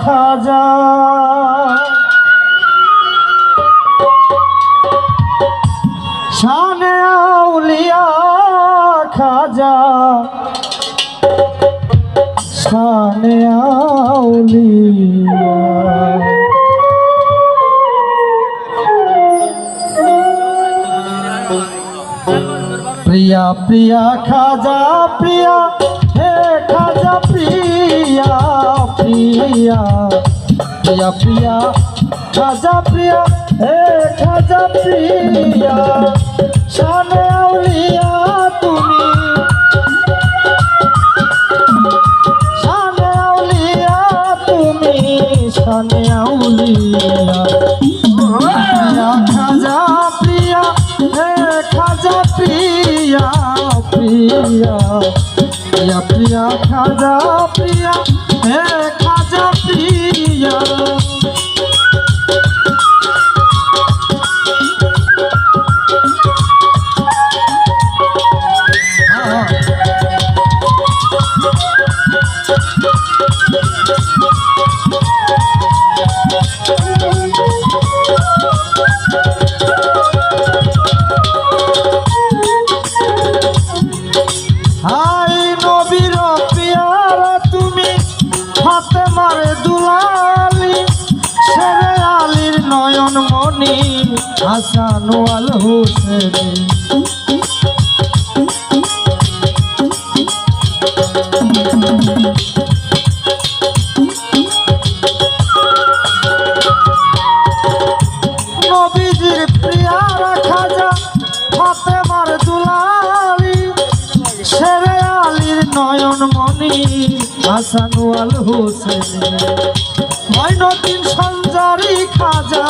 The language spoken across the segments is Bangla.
খাজা শানে আউলিয়া খাজা শানে আউলিয়া प्रिया प्रिया खाजा प्रिया हे खाजा प्रिया प्रिया प्रिया प्रिया खाजा प्रिया हे खाजा प्रिया शाने आउलिया तुमी शाने आउलिया तुमी शाने आउलिया प्रिया खाजा प्रिया हे खाजा प्रिया प्रिया प्रिया प्रिया खाजा प्रिया हे खाजा प्रिया हाय नबीर प्यारा तुमी फातेमार दुलाली शेरे आलीर नयन मणि हासान आल हुसैन नबीजिर प्यारा खाजा फातेमार दुलाली शेरे आलीर नयन मणि हासान आल हुसैन मयनुद्दीन सঞ্জারি खाजा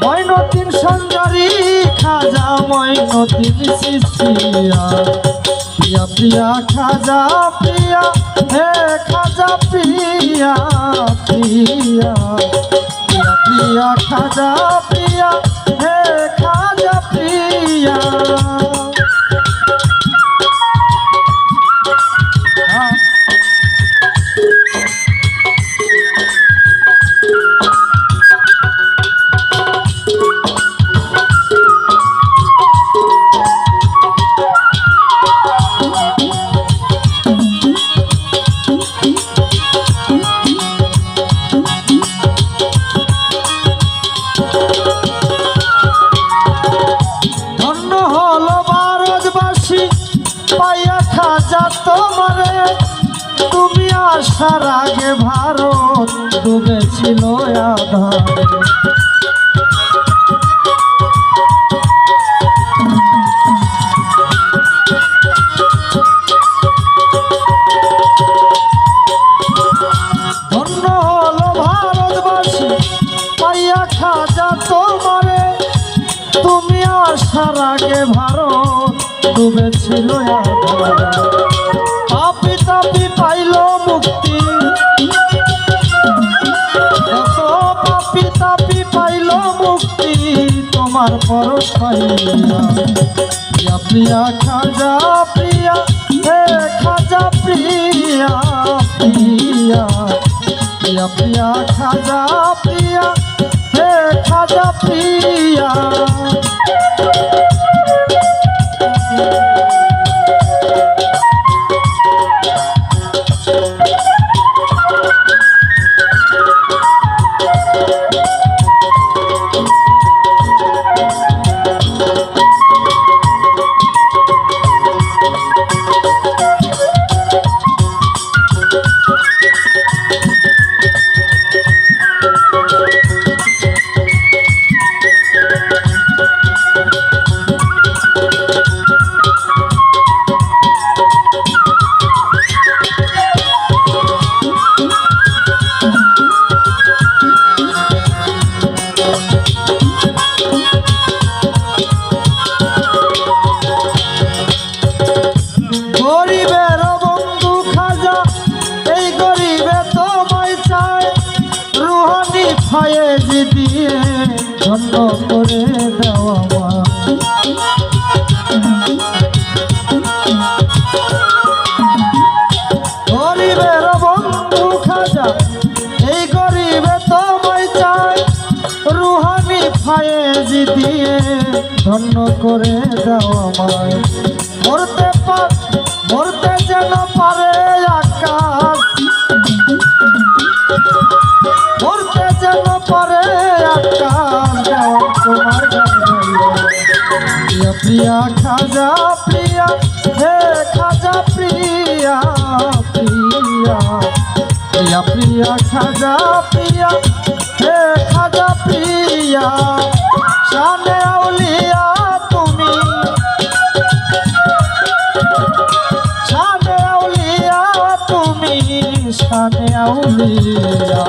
मयनुद्दीन सঞ্জারি खाजा मयनुद्दीन चिश्तिया प्रिया प्रिया खाजा प्रिया हे खाजा प्रिया प्रिया प्रिया प्रिया खाजा प्रिया हे खाजा प्रिया पाया खाजा तुम्हारे तुमी आसार आगे भारत डूबेছিল आधारे धन्य हलो भारतबासी पाया खाजा तुम्हारे तुमी आसार आगे भारत डूबेছিল পাপি তাপি পাইল মুক্তি কত পাপি তাপি পাইল মুক্তি তোমার পরশ পাইয়া প্রিয়া প্রিয়া খাজা প্রিয়া হে খাজা প্রিয়া প্রিয়া প্রিয়া প্রিয়া খাজা প্রিয়া হে খাজা প্রিয়া ফয়েজ দিয়ে ধন্য করে দাও আমার গরিবের বন্ধু খাজা, এই গরিবে তোমায় চাই, রুহানি ফায়েজ দিয়ে ধন্য করে দাও আমায়। মরতে যেন পারে আকাশ, মরতে যেন পারে আকাশ, দেওয়া তোমার গান গাইয়া। প্রিয়া প্রিয়া খাজা প্রিয়া, হে খাজা প্রিয়া প্রিয়া, প্রিয়া প্রিয়া খাজা প্রিয়া, হে খাজা প্রিয়া। শানে আউলিয়া তুমি, শানে আউলিয়া তুমি, শানে আউলিয়া।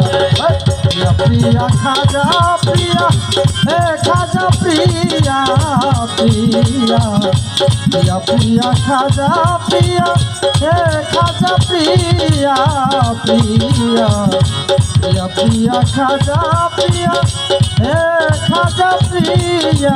প্রিয়া প্রিয়া খাজা প্রিয়া, হে খাজা প্রিয়া প্রিয়া, প্রিয়া প্রিয়া খাজা প্রিয়া, হে খাজা প্রিয়া প্রিয়া, প্রিয়া প্রিয়া খাজা প্রিয়া, হে খাজা প্রিয়া।